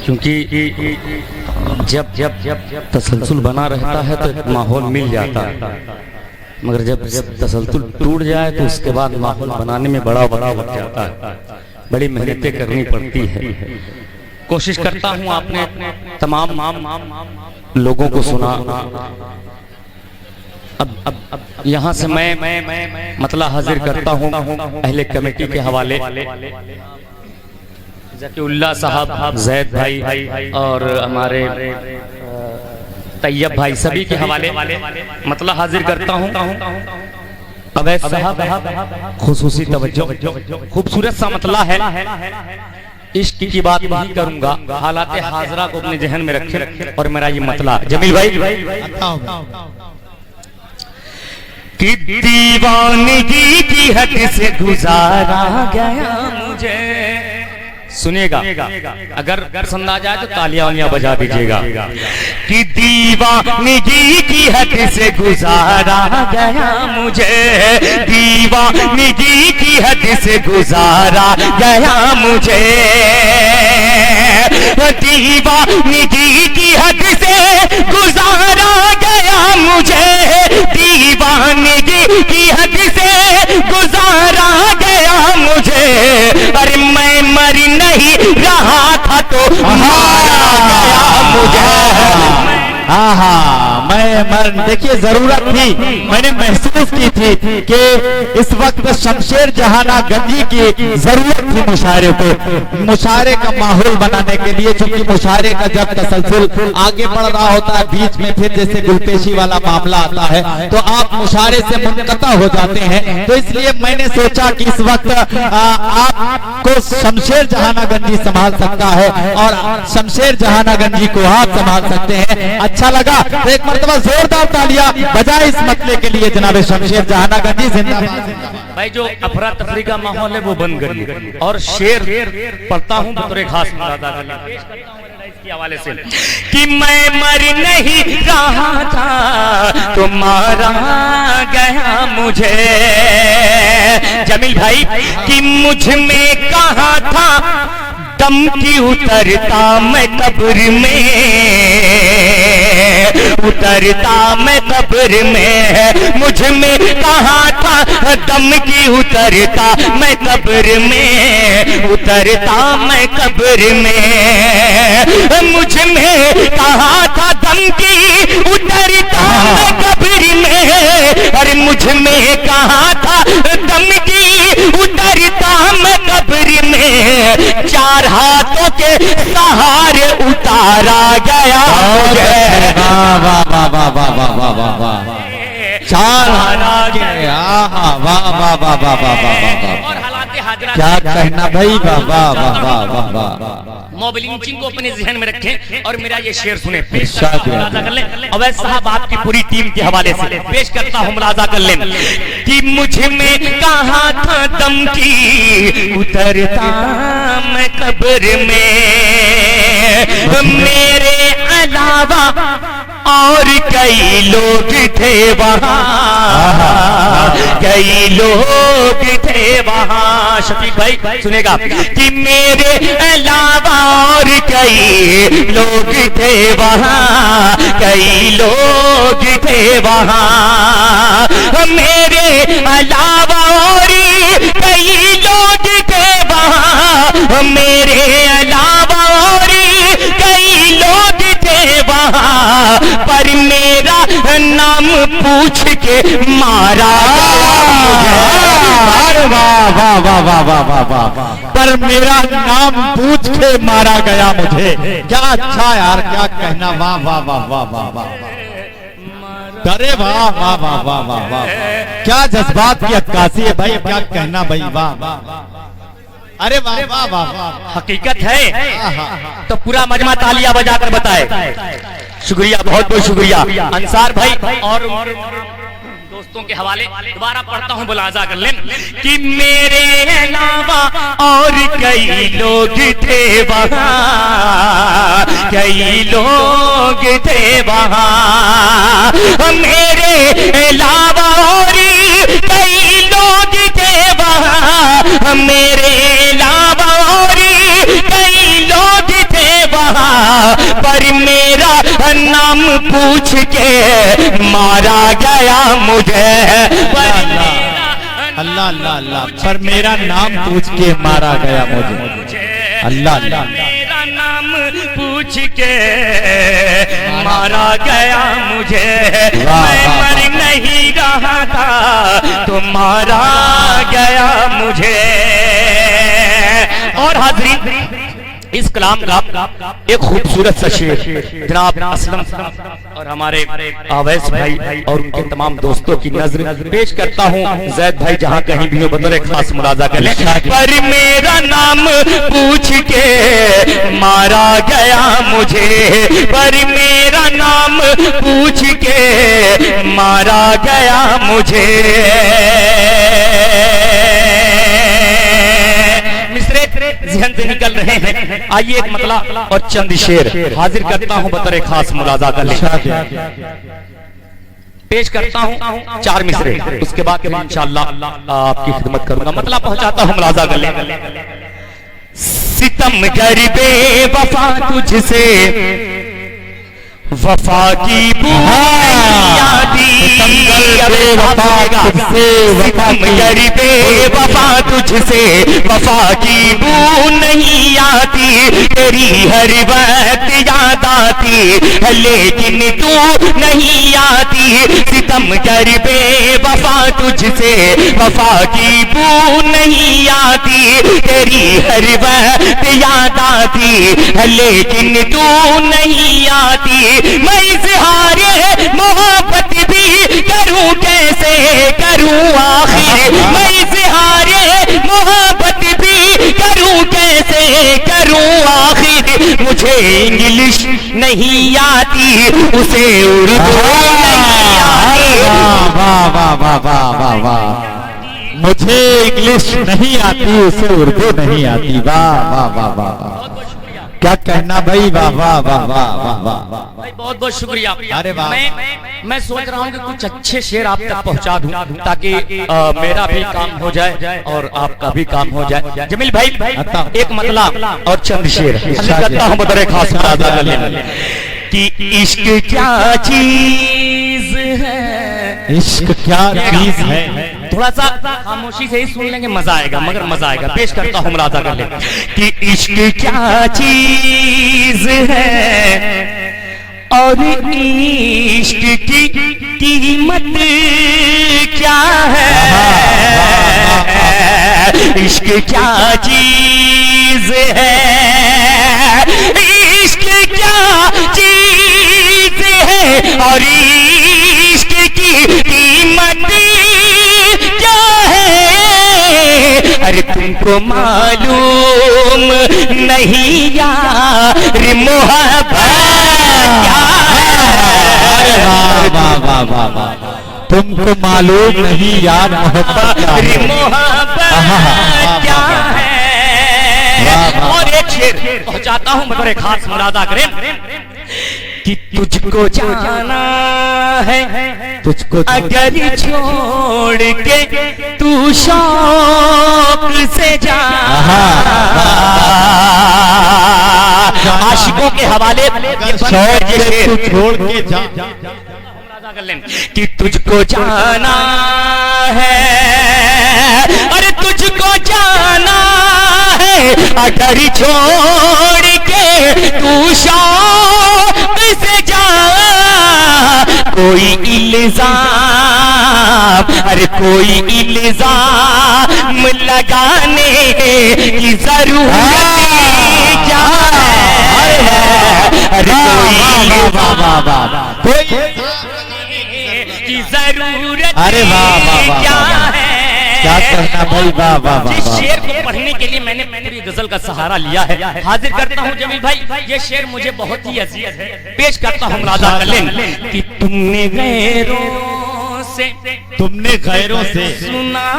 क्योंकि जब जब जब तसलसल बना रहता है तो एक माहौल मिल जाता है, मगर जब तसलसल टूट जाए तो उसके बाद माहौल बनाने में बड़ा वक्त जाता है, बड़ी मेहनतें करनी पड़ती है। कोशिश करता हूँ आपने तमाम लोगों को सुना। अब यहाँ से मैं मतलब हाजिर करता हूँ अहले कमेटी के हवाले, ज़कीउल्लाह साहब, जैद भाई और हमारे तैयब भाई, सभी के हवाले मतलब हाजिर करता हूँ। अवैध साहब खुसूसी तवज्जो, खूबसूरत सा मतला है, इश्क की बात नहीं करूंगा, हालात हाजरा को अपने जहन में रखें और मेरा ये मतला। जमील भाई कि दीवानगी की हद से गुजारा गया मुझे, सुनिएगा, अगर पसंद आ जाए तो तालियां वालियां बजा दीजिएगा। कि दीवानगी की हद से गुजारा गया मुझे, दीवानगी की हद से गुजारा गया मुझे, दीवानगी की हद से गुजारा गया मुझे, दीवानगी की हद से गुजारा गया मुझे। अरे मैं मर नहीं रहा था तो मारा गया मुझे। मैं देखिए जरूरत थी, मैंने महसूस की थी कि इस वक्त शमशेर जहाना गंजी की जरूरत थी मुशायरे को, मुशायरे का माहौल बनाने के लिए, क्योंकि मुशायरे का जब तसलसल आगे बढ़ रहा होता है, बीच में फिर जैसे गुलपेशी वाला मामला आता है तो आप मुशायरे से मुनक़ता हो जाते हैं। तो इसलिए मैंने सोचा कि इस वक्त आपको शमशेर जहाना गंजी संभाल सकता है और शमशेर जहाना गंजी को आप संभाल सकते हैं। अच्छा लगा तो एक मरतबा जोरदार तालियां बजाए इस मतले के लिए जनाब शमशेर जहाना गंजी जिंदाबाद। भाई जो अफरा तफरी का माहौल है वो बंद करिए और शेर पढ़ता हूँ बतौर खास के हवाले से कि मैं मर नहीं रहा था तो मारा गया मुझे। जमील भाई कि मुझ में कहा था दम की उतरता मैं कब्र में, उतरता मैं कब्र में, मुझ में कहा था दम की उतरता मैं कब्र में, उतरता मैं कब्र में, मुझ में कहा था दम की उतरता मैं कब्र में। अरे मुझ में कहा था दम की उतरता मैं कब्र में, चार हाथों के सहारे उतारा गया मुझे। चार क्या कहना भाई, मोबिलिंग को अपने जहन में रखें और मेरा ये शेर सुने, पेश कर ले। अवैध साहब आपकी पूरी टीम के हवाले से पेश करता हूँ, मुलाजा कर ले कि मुझ में कहा था दम की उतरता मैं कब्र में, मेरे अलावा और कई लोग थे वहाँ, कई लोग थे वहाँ। शफीक भाई सुनेगा कि मेरे अलावा और कई लोग थे वहाँ, कई लोग थे वहाँ, मेरे अलावा और कई लोग थे वहाँ, मेरे अलावा और कई लोग थे वहाँ, पर मेरा नाम पूछ के मारा पर मेरा नाम पूछ के मारा गया मुझे। क्या अच्छा यार, क्या कहना, वाह वाह वाह वाह वाह वाह, अरे वाह वाह वाह वाह वाह वाह, क्या जज्बात की अक्कासी है भाई, क्या कहना भाई, वाह वाह, अरे वाह वाह वाह, हकीकत है तो पूरा मजमा तालियां बजाकर बताए। शुक्रिया, बहुत बहुत शुक्रिया अंसार भाई और दोस्तों के हवाले। दोबारा पढ़ता हूँ, मुलाजा कर लें कि मेरे अलावा और कई लोग थे वहाँ, कई लोग थे वहाँ, मेरे अलावा और कई लोग थे वहाँ, मेरे अलावा और कई लोग थे वहाँ, नाम पूछ के मारा गया मुझे। अल्लाह अल्लाह अल्लाह, पर मेरा नाम पूछ के मारा गया मुझे। अल्लाह अल्लाह, मेरा नाम पूछ के मारा गया मुझे। मैं मर नहीं रहा था तो मारा गया मुझे। और हाज़रीन, इस कलाम का एक खूबसूरत सा शेर जनाब असलम और हमारे अवैस भाई और उनके तमाम दोस्तों की नजर पेश करता हूँ। जैद भाई जहाँ कहीं भी हो बतौर खास मुलाजा कर लें। पर मेरा नाम पूछ के मारा गया मुझे, पर मेरा नाम पूछ के मारा गया मुझे। जहन से निकल रहे हैं। आइए एक मतला और चंद शेर हाजिर करता हूं बतौर खास मुलाजा कर लें। पेश करता हूं 4 मिसरे, उसके बाद इंशाअल्लाह आपकी खिदमत करूंगा। मतला पहुंचाता हूं, मुलाजा कर लें। सितम कर बेवफा तुझसे वफा की वफा तुझसे वफा की बू नहीं आती, तेरी हर वक्त याद आती है लेकिन तू नहीं आती। सितम कर बेवफा तुझसे वफा की बू नहीं आती, तेरी हर वक्त याद आती है लेकिन तू नहीं आती। मैं इज़हारे मोहब्बत भी करूं कैसे करूं आखिर, मैं इज़हारे मोहब्बत भी करूं कैसे करूं आखिर। मुझे इंग्लिश नहीं आती, उसे उर्दू नहीं आती। वाह वाह वाह वाह वाह वाह, मुझे इंग्लिश नहीं आती, उसे उर्दू नहीं आती। वाह वाह वाह वाह, क्या कहना भाई। वाह वाह वाह वाह वाह वाह भाई, बहुत बहुत शुक्रिया। अरे वाह, मैं सोच रहा हूँ कि कुछ अच्छे शेर आप तक पहुँचा दूं ताकि मेरा भी काम हो जाए और आपका भी काम हो जाए। जमील भाई एक मतला और चंद शेर करता हूँ बतौर खास मुलाजा कर लें कि इश्क क्या चीज है, इश्क क्या चीज है। थोड़ा सा खामोशी से ही सुन लेंगे, मजा आएगा, मगर मजा आएगा। पेश करता हूँ, मुलाजा कर ले कि इश्क क्या चीज है और इश्क की कीमत क्या है। इश्क क्या चीज है, इश्क क्या चीज है और इश्क की कीमत क्या है। अरे तुमको मालूम नहीं यार मोहब्बत क्या है। वाह वाह वाह वाह, तुमको मालूम नहीं यार मोहब्बत क्या है। और एक शेर पहुंचाता हूं बतौर खास मुलाजा करें कि तुझको जाना है, तुझको अगर छोड़ के तू शौक से जा। आशिकों के हवाले शौक से तू छोड़ के जा। कि तुझको जाना है, अरे तुझको जाना है, अगर छोड़ के तू शौक से जा। कोई इल्जाम, अरे कोई इल्जाम लगाने की जरूरत क्या है। अरे कोई की जरूरत अरे वाह वाह वाह, क्या है। क्या कहना भाई। वाह वाह वाह, जिस शेर को पढ़ने के लिए मैंने पूरी गजल का सहारा लिया है, हाजिर करता हूँ जमील भाई। ये शेर मुझे बहुत ही अजीज है, पेश करता हूँ मुलाजा कर लें कि तुमने गैरों से सुना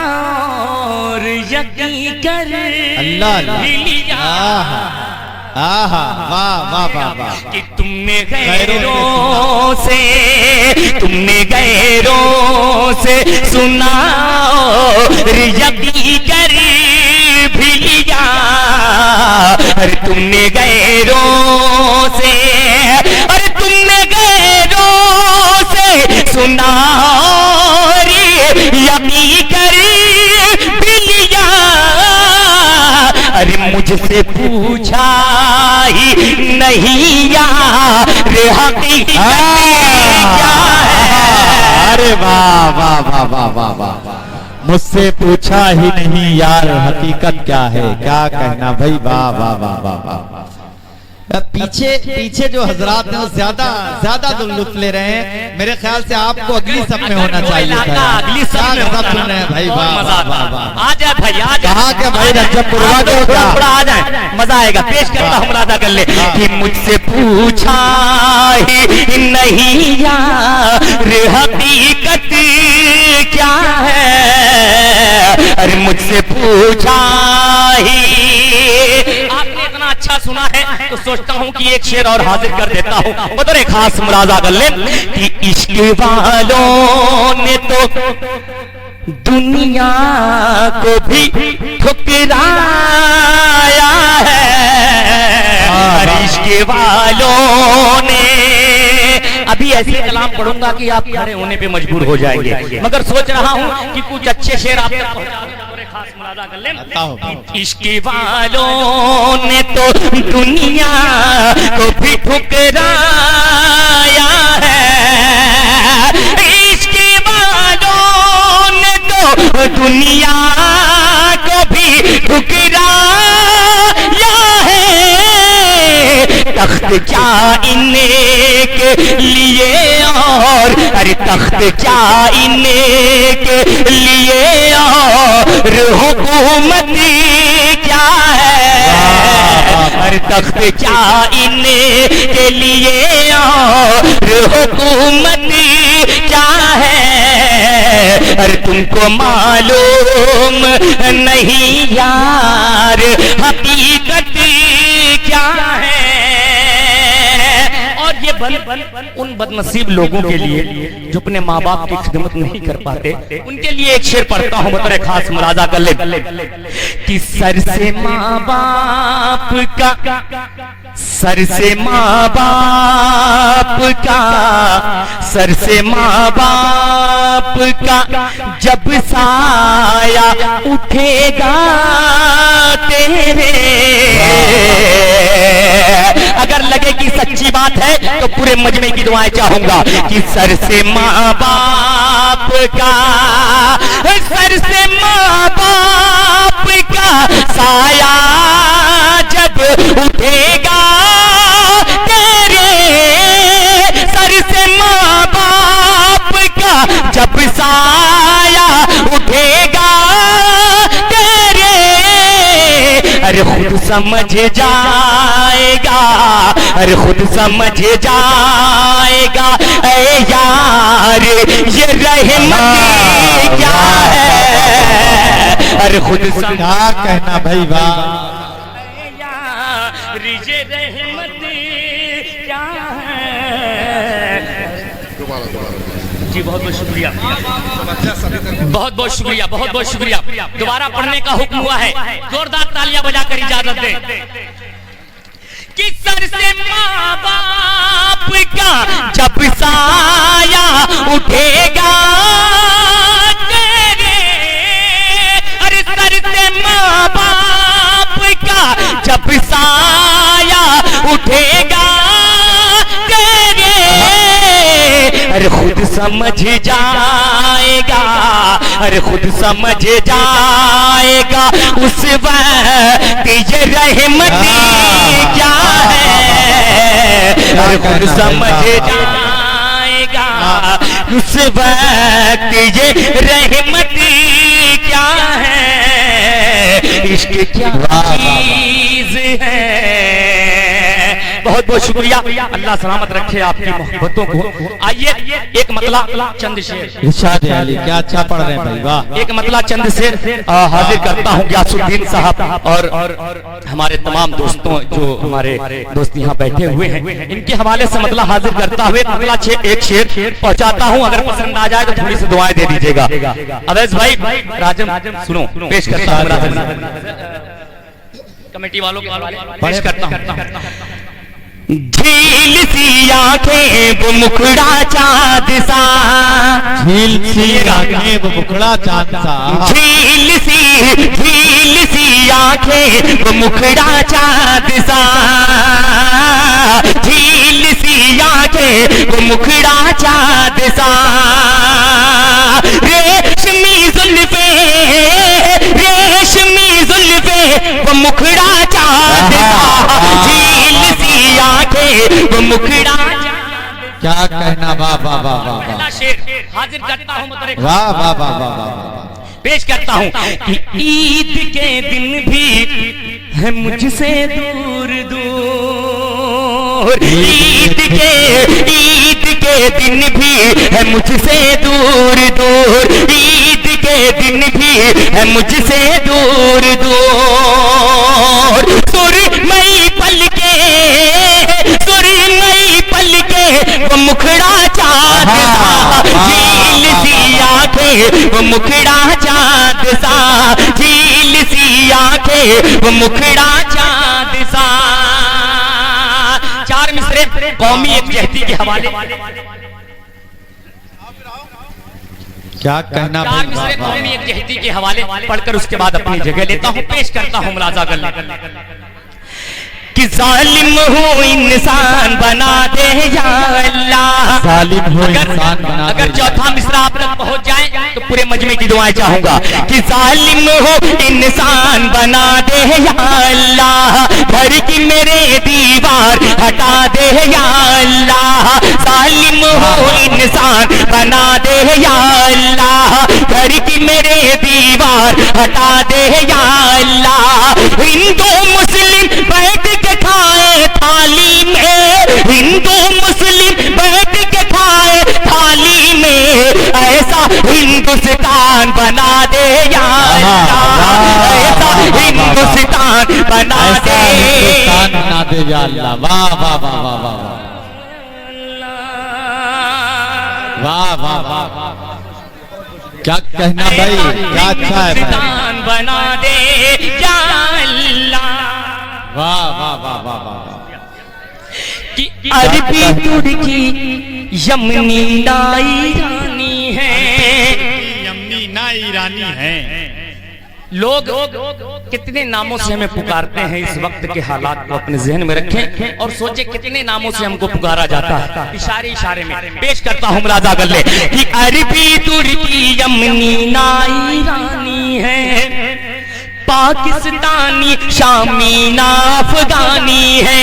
और यकीन कर अल्लाह लिया। आहा वाह वाह वाह वाह, कि तुमने गैरों से सुना और यकीन कर भी लिया। अरे तुमने गैरों से, अरे तुमने मुझसे पूछा ही नहीं यार हकीकत क्या है। अरे वाह वाह वाह वाह वाह वाह, मुझसे पूछा ही नहीं यार हकीकत क्या है। क्या कहना भाई, वाह वाह वाह वाह वाह। पीछे जो हजरात हैं वो ज्यादा लुत्फ ले रहे हैं। मेरे ख्याल से आपको अगली सब में होना चाहिए था। अगली सब में सब सुन रहे हैं भाई, वाह वाह वाह वाह। आ जाए भाई, आ जाए। कहाँ के भाई रजबपुरवा के, थोड़ा आ जाए, मजा आएगा। पेश करता हूँ, मुरादा कर ले कि मुझसे पूछा ही नहीं यार हकीकत क्या है। अरे मुझसे पूछा ही, आपने इतना अच्छा सुना है तो सोचता हूँ कि एक शेर और हाजिर कर देता हूँ। बतौर एक खास मुरादा कर ले कि इश्क वालों ने तो दुनिया को भी ठुकराया है। इश्क वालों ने, अभी ऐसी कलाम पढ़ूंगा कि आप खड़े होने पे मजबूर हो जाएंगे, मगर सोच रहा हूँ कि कुछ अच्छे शेर आप तक पहुंचा दूं। खास मुरादा कर ले, इश्क वालों ने तो दुनिया को भी ठुकराया है। इश्क वालों ने तो दुनिया को भी ठुकराया है। तख्त क्या इन्हें के लिए और, अरे तख्त क्या इन्हें के लिए और हुकूमत क्या है। अरे तख्त क्या इन्हें के लिए और हुकूमत क्या है। अरे तुमको मालूम नहीं यार हकीकत क्या है। और ये उन बदनसीब लोगों के लिए जो अपने माँ बाप की खिदमत नहीं कर पाते, उनके लिए एक शेर पढ़ता हूँ, बतौर खास मुरादा कर ले कि सर से माँ बाप का, सर से माँ बाप का, सर से माँ बाप का जब साया उठेगा तेरे, अगर लगे कि सच्ची बात है तो पूरे मजमे की दुआएं चाहूंगा कि सर से माँ बाप का, सर से माँ बाप का साया जब उठेगा तेरे, सर से माँ बाप का जब साया उठेगा तेरे, अरे खुद समझ जाएगा, अरे खुद समझ जाएगा ऐ यार ये रहमत क्या है। अरे खुद क्या कहना भाई, वाह। ये रहमत क्या है। जी बहुत बहुत शुक्रिया, बहुत बहुत शुक्रिया, बहुत बहुत शुक्रिया। दोबारा पढ़ने का हुक्म हुआ है, जोरदार तालियां बजाकर इजाजत दें कि सर से माँ बाप का जब साया उठेगा तेरे, अरे सर से माँ बाप का जब साया उठेगा तेरे, अरे खुद समझ जाएगा, अरे खुद समझ जाएगा उस वक्त ये रहमत क्या है। अरे खुद समझ जाएगा उस वक्त ये रहमत क्या है। इश्क क्या चीज है। बहुत बहुत शुक्रिया, अल्लाह सलामत रखे आपकी मोहब्बतों को। आइए एक मतला चंद शेर, इरशाद अली, क्या अच्छा पढ़ रहे हैं भाई, वाह। एक मतला चंद शेर हाजिर करता हूँ ग्यासुद्दीन साहब और हमारे तमाम दोस्तों जो हमारे दोस्त यहाँ बैठे हुए हैं, इनके हवाले से मतला हाजिर करता हुए मतला एक शेर पहुँचाता हूँ। अगर पसंद आ जाए तो थोड़ी सी दुआएं दे दीजिएगा। अवैस भाई राजम सुनो, पेश करता हूँ कमेटी वालों के पेश करता हूँ। झील सी आंखें वो मुखड़ा चाँद सा, झील सी आंखें वो मुखड़ा चाँद सा, झील सी आंखें वो मुखड़ा चाँद सा, झील सी आंखें वो मुखड़ा चाँद सा, रेशमी जुल्फे वो मुखड़ा चाँद सा, झील सी आंखें वो मुखड़ा। क्या कहना, वाह वाह वाह वाह वाह, शेर हाजिर करता हूँ, वाह वाह वाह वाह वाह, पेश करता हूँ कि ईद के दिन भी है मुझसे दूर दूर, ईद के दिन भी है मुझसे दूर दूर, ईद के दिन भी है मुझसे दूर दूर, सुरमई पलके वो मुखड़ा चाँद सा, झील सी आंखें वो मुखड़ा चाँद सा, झील सी आंखें वो मुखड़ा चाँद सा। चार मिसरे कौमी यकजहती के हवाले, क्या कहना, चार मिसरे कौमी यकजहती के हवाले पढ़कर उसके बाद अपनी जगह लेता हूँ, पेश करता हूँ मुलाजा कर कि जालिम हो इंसान बना दे या अल्लाह, जालिम हो इंसान बना दे। अगर चौथा मिसरा आप तक पहुंच जाए तो पूरे मजमे की दुआएं चाहूंगा कि जालिम हो इंसान बना दे या अल्लाह, घर की मेरे दीवार हटा दे या अल्लाह, जालिम हो इंसान बना दे या अल्लाह, घर की मेरे दीवार हटा दे या अल्लाह, हिंदू मुस्लिम बैठ के खाए थाली में, हिंदू मुस्लिम बैठ के खाए थाली में, ऐसा हिंदुस्तान बना दे या अल्लाह, ऐसा हिंदुस्तान बना दे, हिंदुस्तान बना दे या अल्लाह, वाह वाह वाह वाह वाह वाह वाह वाह, क्या कहना भाई, क्या अच्छा है हिंदुस्तान बना दे या अल्लाह, वाह वाह वाह वाह वाह, कि अरबी तुर्की यमनी नाई रानी है, यमनी नाई रानी है, लोग कितने नामों से हमें पुकारते हैं, इस वक्त के हालात को अपने जहन में रखें और सोचे कितने नामों से हमको पुकारा जाता है, इशारे इशारे में पेश करता हूँ मुलाजा कर ले कि अरबी तुर्की यमनी नाई रानी है, पाकिस्तानी शामी ना अफगानी है,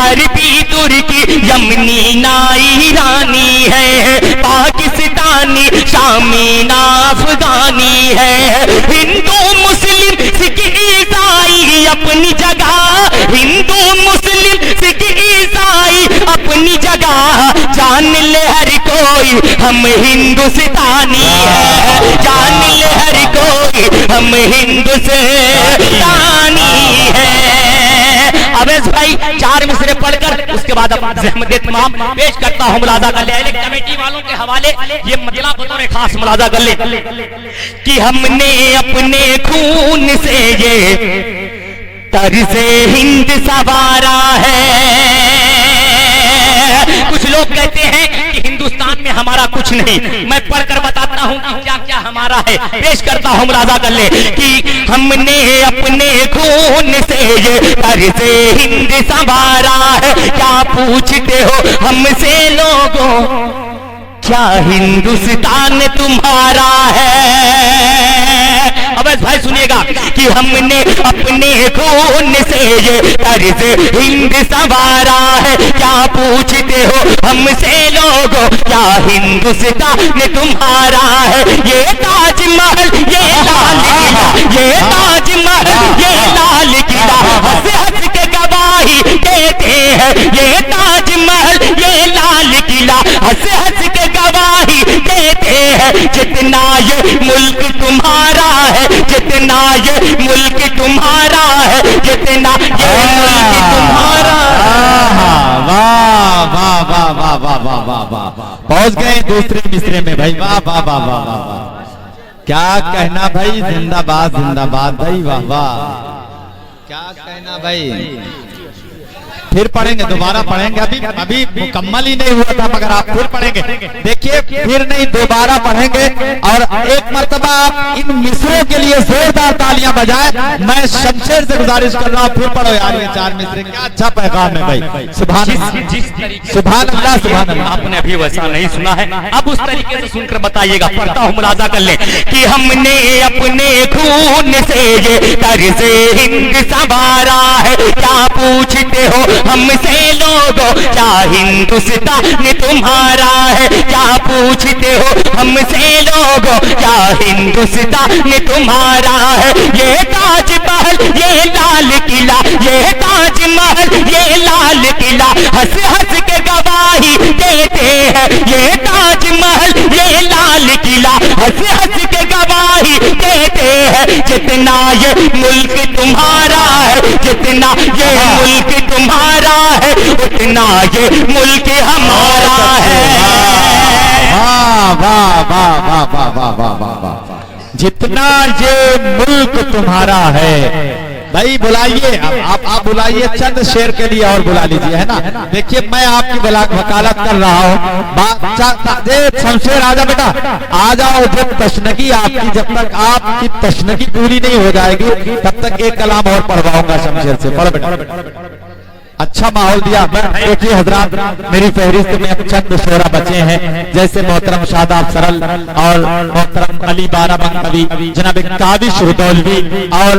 अरबी तुर्की यमनी नाई रानी है, पाकिस्तानी शामी ना अफगानी है, हिंदू मुस्लिम सिख ईसाई अपनी जगह, हिंदू मुस्लिम सिख ईसाई अपनी जगह, जान ले हर कोई हम हिंदुस्तानी है, जान ले हर कोई हम हिंदुस्तानी है। अवैस भाई चार मिसरे पढ़कर उसके बाद ज़हमत तमाम पेश करता हूँ, मुलाजा कर ले कमेटी वालों के हवाले, ये मतलब बतौर खास मुलाजा कर ले कि हमने अपने खून से ये तर्ज़े हिंद सवारा है। कुछ लोग कहते हैं कि हिंदुस्तान में हमारा कुछ नहीं, मैं पढ़कर बताता हूँ कि क्या क्या हमारा है, पेश करता हूँ मुलाजा कर ले कि हमने अपने खून से ये तर्ज़े हिंद संवारा है, क्या पूछते हो हमसे लोगों, क्या हिंदुस्तान तुम्हारा है। अब भाई सुनिएगा कि हमने अपने खून से ये तर्ज़े हिंद संवारा है, क्या पूछते हो हमसे लोगों, क्या हिंदुस्तान तुम्हारा है। ये ताजमहल ये लाल किला, ये ताजमहल ये लाल किला हंस हंस के गवाही देते हैं, ये ताजमहल ये लाल किला हंस हंस के गवाही देते हैं। जितना ये मुल्क तुम्हारा है, जितना ये मुल्क तुम्हारा है, जितना ये मुल्क तुम्हारा है। वाह वाह वाह वाह वाह वाह वाह वाह, पहुंच गए दूसरे मिसरे में भाई, वाह वाह वाह वाह वाह, क्या कहना भाई, जिंदाबाद जिंदाबाद भाई, वाह वाह, क्या कहना भाई। फिर पढ़ेंगे, दोबारा पढ़ेंगे, अभी मुकम्मल ही नहीं हुआ था मगर आप फिर पढ़ेंगे। देखिए फिर नहीं, दोबारा पढ़ेंगे और एक मर्तबा आप इन मिसरों के लिए जोरदार तालियां बजाएं। मैं शमशेर से गुजारिश कर रहा हूँ, फिर पढ़ो यार ये 4 मिसरे, क्या अच्छा पैगाम है भाई। सुभान सुभान अल्लाह सुभान अल्लाह। आपने अभी वैसा नहीं सुना है, अब उस तरीके से सुनकर बताइएगा। पढ़ता हूँ, मुलाजा कर ले कि हमने अपने खून से ये तर्ज हिंद संवारा है, क्या पूछते हो हमसे लोगों, क्या हिंदुस्तान तुम्हारा है, क्या पूछते हो हमसे लोगों, क्या हिंदुस्तान तुम्हारा है। ये ताजमहल ये लाल किला, ये ताजमहल ये लाल किला हंस हंस के गवाही देते हैं। ये ताजमहल ये लाल किला हंस हंस के गवाही देते हैं। जितना ये मुल्क तुम्हारा है, जितना ये मुल्क तुम्हारा है, उतना ये मुल्क हमारा है। वाह वाह वाह वाह वाह वाह वाह वाह वाह। जितना ये मुल्क तुम्हारा है। भाई बुलाइए, आप बुलाइए चंद शेर के लिए और बुला लीजिए, है ना। देखिए मैं आपकी वकालत कर रहा हूँ। शमशेर आजा बेटा, आ जाओ। जब तशनगी आपकी, जब तक आपकी तशनगी पूरी नहीं हो जाएगी तब तक एक कलाम और पढ़वाऊंगा शमशेर से। पढ़ो बेटा। अच्छा माहौल दिया। देखिए हजरात, मेरी फहरिस्त में अब चंद शोरा बचे हैं, जैसे मोहतरम शादाब सरल और मोहतरम अली बाराबंकवी, जनाब काबिश रुदौलवी और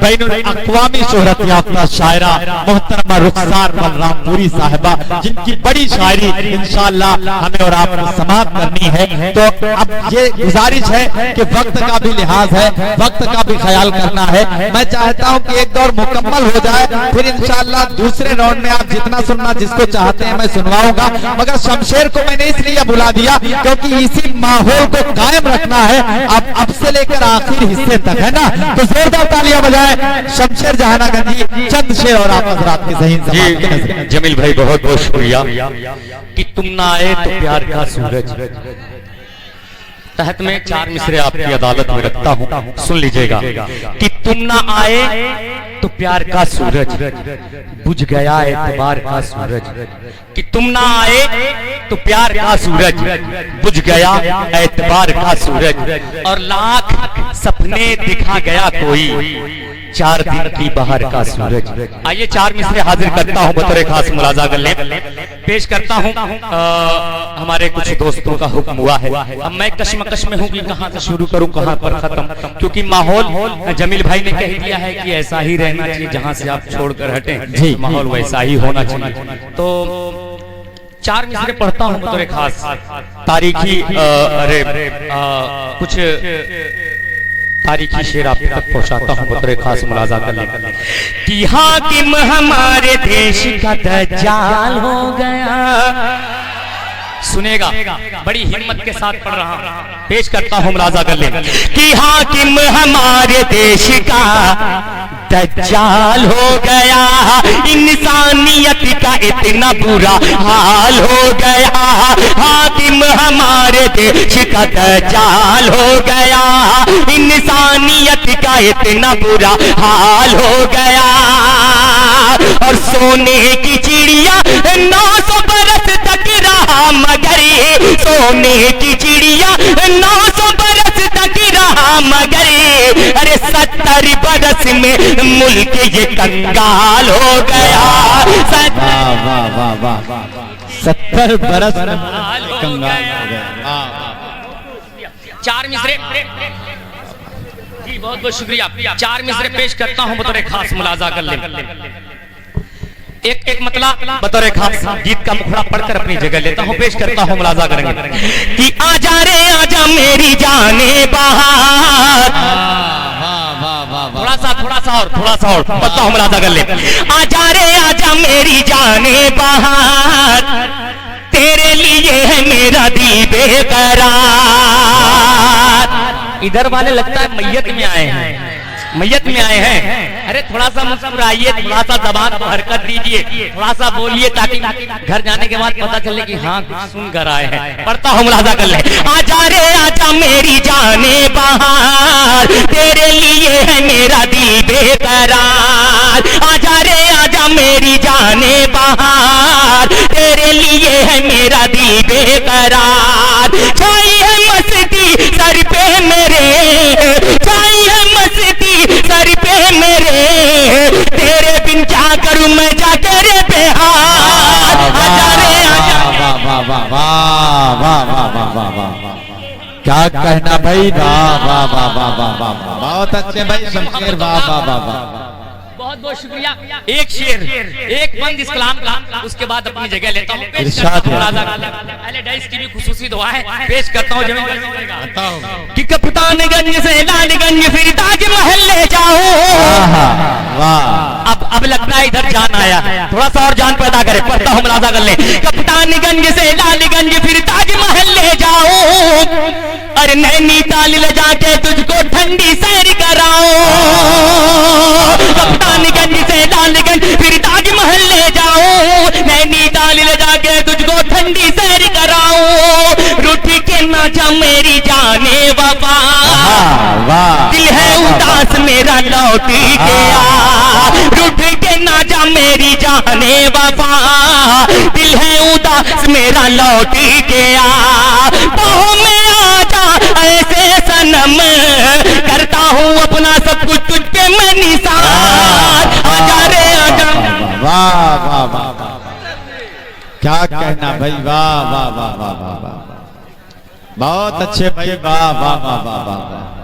बैनुल अक़वामी शोहरत याफ्ता शायरा मोहतरमा रुखसार बलरामपुरी साहिबा, जिनकी बड़ी शायरी इंशाअल्लाह हमें और आपको समाप्त करनी है। तो अब ये गुजारिश है कि वक्त का भी लिहाज है, वक्त का भी ख्याल करना है। मैं चाहता हूँ कि एक दौर मुकम्मल हो जाए, फिर इंशाअल्लाह दूसरे राउंड में आप जितना सुनना जिसको चाहते हैं मैं सुनवाऊंगा। मगर शमशेर को मैंने इसलिए बुला दिया क्योंकि इसी माहौल को कायम रखना है अब से लेकर आखिर हिस्से तक, है ना। तो जोरदार तालियां बजाएं शमशेर जहानागंजी चंद शेर और आप हजरात के ज़हीन। जमील भाई बहुत बहुत शुक्रिया कि तुम ना आए तो प्यार का सूरज। तहत में 4 मिसरे आपकी अदालत में रखता हूँ, सुन लीजिएगा कि तुम ना आए तो प्यार का सूरज बुझ गया, एतबार का सूरज। कि तुम ना आए तो प्यार का सूरज बुझ गया, एतबार का सूरज। और लाख सपने दिखा गया कोई, 4 दिन की बाहर का सूरज। आइए 4 मिसरे हाजिर करता हूँ बतौर खास मुलाजा कर ले। पेश करता हूँ, हमारे कुछ दोस्तों का हुक्म हुआ है। अब मैं कश्मकश में हूँ कि कहाँ से शुरू करूँ कहाँ पर खत्म, क्योंकि माहौल जमील भाई ने कह दिया है कि ऐसा ही रहना चाहिए, जहाँ से आप छोड़कर हटें माहौल वैसा ही होना चाहिए। तो 4 मिसरे पढ़ता हूँ बतौर खास तारीखी, कुछ तारीखी शेर आप तक पहुंचाता हूँ बतौर खास मुलाजा कर ले कि हाकिम हमारे देश का दज्जाल हो गया। सुनेगा, बड़ी हिम्मत के साथ पढ़ रहा हूँ, पेश करता हूँ मुलाजा कर ले कि हाकिम हमारे देश का दज्जाल हो गया, इंसानियत का इतना बुरा हाल हो गया। हाकिम हमारे देश का दज्जाल हो गया, इंसानियत का इतना बुरा हाल हो गया। और सोने की चिड़िया 900 बरस तक रहा मगर, सोने की चिड़िया 900 बरस तक रहा मगर, अरे 70 बरस में मुल्क ये कंगाल हो गया। वाह वाह वाह वाह, 70 बरस में कंगाल हो गया। 4 मिसरे जी, बहुत बहुत शुक्रिया। 4 मिसरे पेश करता हूँ बतौर खास मुलाजा कर ले। एक मतलब बतौर खास गीत का मुखड़ा पढ़कर अपनी जगह लेता हूँ, पेश करता हूँ, मुलाजा करेंगे कि आजा रे आजा मेरी जाने बाहर। थोड़ा सा और पता हूँ, मुलाजा कर ले। आजा रे आजा मेरी जाने बाहर, तेरे लिए है मेरा दिल बेकरार। इधर वाले लगता है मैयत में आए हैं, मैयत में आए हैं। अरे थोड़ा सा मुस्कुराइए, थोड़ा सा जबान को हरकत दीजिए, थोड़ा सा बोलिए ताकि घर जाने के बाद पता चले कि हाँ सुन कर आए हैं। पढ़ता हूँ, मुलाजा कर ले। आजा रे आजा मेरी जाने बाहर, तेरे लिए है मेरा दिल बेकरार। आजा रे आजा जा मेरी जाने बहार, तेरे लिए है मेरा दिल बेकरार। छाई है मस्ती सर पे मेरे, छाई है मस्ती सर पे मेरे, तेरे बिन क्या करूं मैं जाके रे बिहार। आजा रे आजा। वाह वाह वाह वाह वाह वाह वाह वाह, क्या कहना भाई, वाह वाह वाह वाह वाह वाह, बहुत अच्छे भाई शमशेर, वाह वाह वाह वाह। बहुत बहुत शुक्रिया। एक शेर, एक बंद इस कलाम का, उसके बाद अपनी जगह लेता हूँ। इरशाद है। पहले डाइस की भी खुसूसी दुआ है, पेश करता हूँ कि कप्तानगंज से लालगंज फिर ताजमहल ले जाओ। वाह, अब लगता है इधर जान आया, थोड़ा सा और जान पैदा करे, पढ़ता हूँ मुलाजा कर ले। कप्तानगंज से लालगंज फिर ताजमहल ले जाओ, अरे नैनीताल ले जाके तुझको ठंडी सैर कराओ। कप्तानगंज से लालगंज फिर ताजमहल ले जाओ, नैनीताल ले जाके तुझको ठंडी सैर कराओ। रूठ के ना जा मेरी जाने वफा, दिल है उदास मेरा लौट गया। रूठ के ना जा मेरी जाने वफा, दिल है उदास मेरा लौट गया। बाहों में आ जा ऐसे सनम, करता हूँ अपना सब कुछ तुझ पे मैं निसार। आजा रे आजा। वाह वाह वाह वाह, क्या कहना भाई, वाह वाह वाह वाह वाह, बहुत अच्छे भाई, वाह वाह वाह वाह वाह।